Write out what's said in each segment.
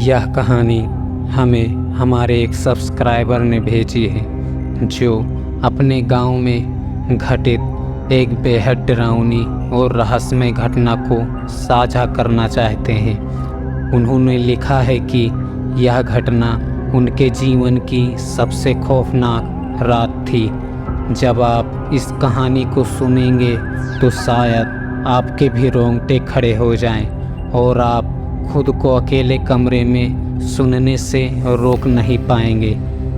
यह कहानी हमें हमारे एक सब्सक्राइबर ने भेजी है, जो अपने गांव में घटित एक बेहद डरावनी और रहस्यमय घटना को साझा करना चाहते हैं। उन्होंने लिखा है कि यह घटना उनके जीवन की सबसे खौफनाक रात थी। जब आप इस कहानी को सुनेंगे तो शायद आपके भी रोंगटे खड़े हो जाएं और आप खुद को अकेले कमरे में सुनने से रोक नहीं पाएंगे।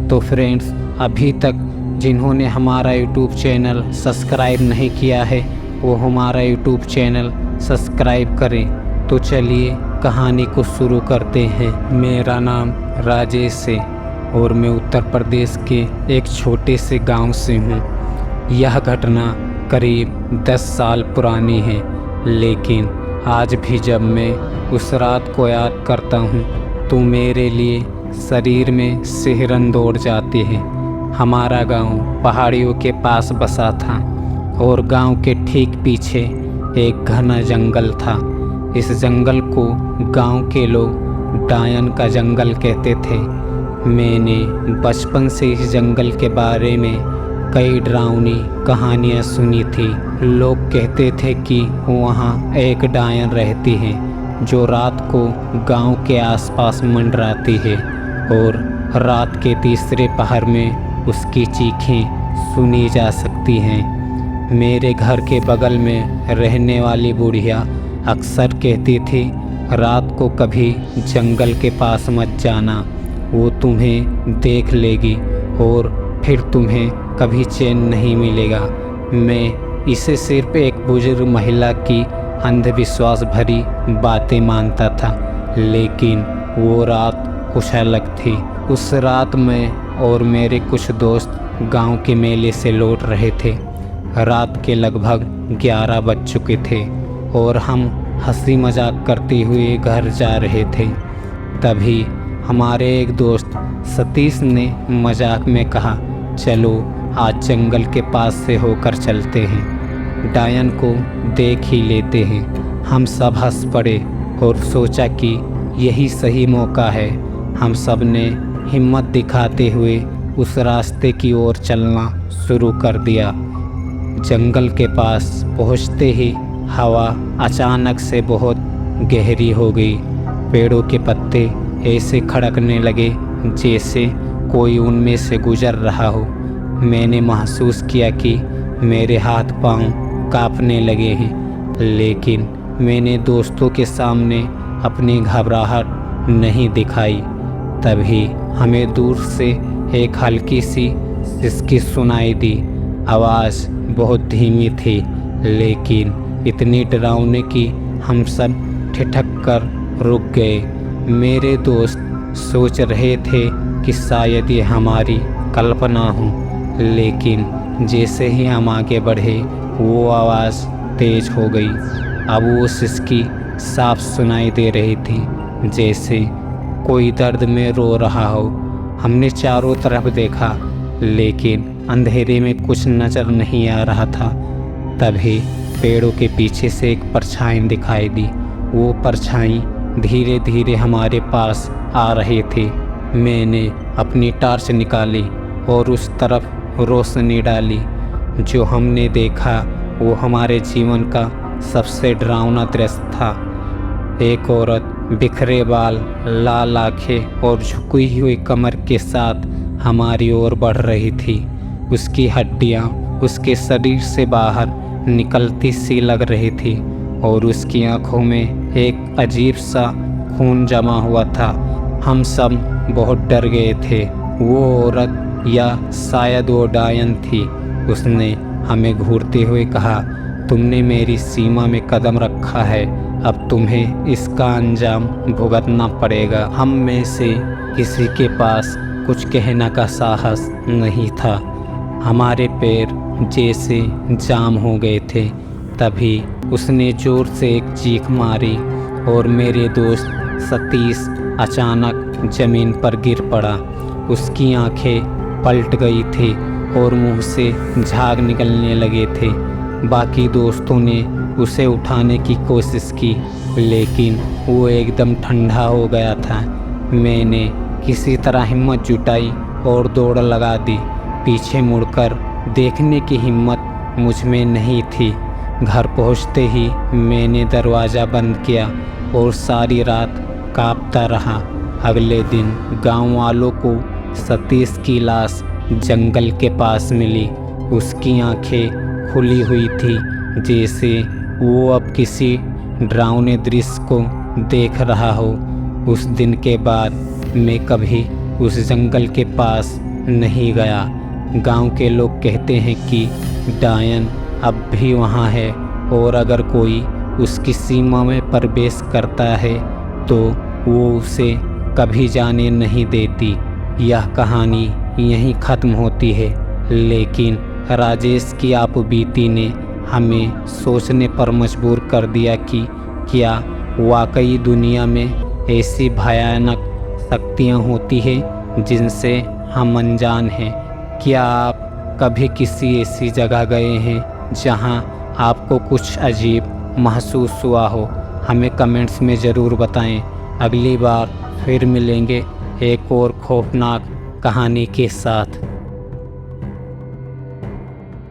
तो फ्रेंड्स, अभी तक जिन्होंने हमारा यूट्यूब चैनल सब्सक्राइब नहीं किया है वो हमारा यूट्यूब चैनल सब्सक्राइब करें। तो चलिए कहानी को शुरू करते हैं। मेरा नाम राजेश है और मैं उत्तर प्रदेश के एक छोटे से गांव से हूँ। यह घटना करीब 10 साल पुरानी है, लेकिन आज भी जब मैं उस रात को याद करता हूँ तो मेरे लिए शरीर में सिहरन दौड़ जाती है। हमारा गांव पहाड़ियों के पास बसा था और गांव के ठीक पीछे एक घना जंगल था। इस जंगल को गांव के लोग डायन का जंगल कहते थे। मैंने बचपन से इस जंगल के बारे में कई डरावनी कहानियाँ सुनी थी। लोग कहते थे कि वहाँ एक डायन रहती है जो रात को गांव के आसपास मंडराती है और रात के तीसरे पहर में उसकी चीखें सुनी जा सकती हैं। मेरे घर के बगल में रहने वाली बुढ़िया अक्सर कहती थी, रात को कभी जंगल के पास मत जाना, वो तुम्हें देख लेगी और फिर तुम्हें कभी चैन नहीं मिलेगा। मैं इसे सिर्फ एक बुजुर्ग महिला की अंधविश्वास भरी बातें मानता था, लेकिन वो रात कुछ अलग थी। उस रात मैं और मेरे कुछ दोस्त गांव के मेले से लौट रहे थे। रात के लगभग 11 बज चुके थे और हम हंसी मजाक करते हुए घर जा रहे थे। तभी हमारे एक दोस्त सतीश ने मजाक में कहा, चलो आज जंगल के पास से होकर चलते हैं, डायन को देख ही लेते हैं। हम सब हंस पड़े और सोचा कि यही सही मौका है। हम सब ने हिम्मत दिखाते हुए उस रास्ते की ओर चलना शुरू कर दिया। जंगल के पास पहुंचते ही हवा अचानक से बहुत गहरी हो गई। पेड़ों के पत्ते ऐसे खड़कने लगे जैसे कोई उनमें से गुजर रहा हो। मैंने महसूस किया कि मेरे हाथ पांव कांपने लगे हैं, लेकिन मैंने दोस्तों के सामने अपनी घबराहट नहीं दिखाई। तभी हमें दूर से एक हल्की सी सिसकी सुनाई दी। आवाज़ बहुत धीमी थी, लेकिन इतनी डरावनी कि हम सब ठिठक कर रुक गए। मेरे दोस्त सोच रहे थे कि शायद ये हमारी कल्पना हो, लेकिन जैसे ही हम आगे बढ़े वो आवाज़ तेज हो गई। अब वो सिसकी साफ सुनाई दे रही थी, जैसे कोई दर्द में रो रहा हो। हमने चारों तरफ देखा, लेकिन अंधेरे में कुछ नज़र नहीं आ रहा था। तभी पेड़ों के पीछे से एक परछाई दिखाई दी। वो परछाई धीरे धीरे हमारे पास आ रही थी। मैंने अपनी टॉर्च निकाली और उस तरफ रोशनी डाली। जो हमने देखा वो हमारे जीवन का सबसे डरावना दृश्य था। एक औरत बिखरे बाल, लाल आँखें और झुकी हुई कमर के साथ हमारी ओर बढ़ रही थी। उसकी हड्डियाँ उसके शरीर से बाहर निकलती सी लग रही थी और उसकी आँखों में एक अजीब सा खून जमा हुआ था। हम सब बहुत डर गए थे। वो औरत या शायद वो डायन थी। उसने हमें घूरते हुए कहा, तुमने मेरी सीमा में कदम रखा है, अब तुम्हें इसका अंजाम भुगतना पड़ेगा। हम में से किसी के पास कुछ कहने का साहस नहीं था। हमारे पैर जैसे जाम हो गए थे। तभी उसने ज़ोर से एक चीख मारी और मेरे दोस्त सतीश अचानक ज़मीन पर गिर पड़ा। उसकी आंखें पलट गई थी और मुंह से झाग निकलने लगे थे। बाकी दोस्तों ने उसे उठाने की कोशिश की, लेकिन वो एकदम ठंडा हो गया था। मैंने किसी तरह हिम्मत जुटाई और दौड़ लगा दी। पीछे मुड़कर देखने की हिम्मत मुझ में नहीं थी। घर पहुंचते ही मैंने दरवाज़ा बंद किया और सारी रात कांपता रहा। अगले दिन गांव वालों को सतीश की लाश जंगल के पास मिली। उसकी आंखें खुली हुई थी, जैसे वो अब किसी डरावने दृश्य को देख रहा हो। उस दिन के बाद मैं कभी उस जंगल के पास नहीं गया। गांव के लोग कहते हैं कि डायन अब भी वहाँ है और अगर कोई उसकी सीमा में प्रवेश करता है तो वो उसे कभी जाने नहीं देती। यह कहानी यहीं ख़त्म होती है, लेकिन राजेश की आपबीती ने हमें सोचने पर मजबूर कर दिया कि क्या वाकई दुनिया में ऐसी भयानक शक्तियाँ होती हैं जिनसे हम अनजान हैं। क्या आप कभी किसी ऐसी जगह गए हैं जहां आपको कुछ अजीब महसूस हुआ हो? हमें कमेंट्स में ज़रूर बताएं। अगली बार फिर मिलेंगे एक और खौफनाक कहानी के साथ।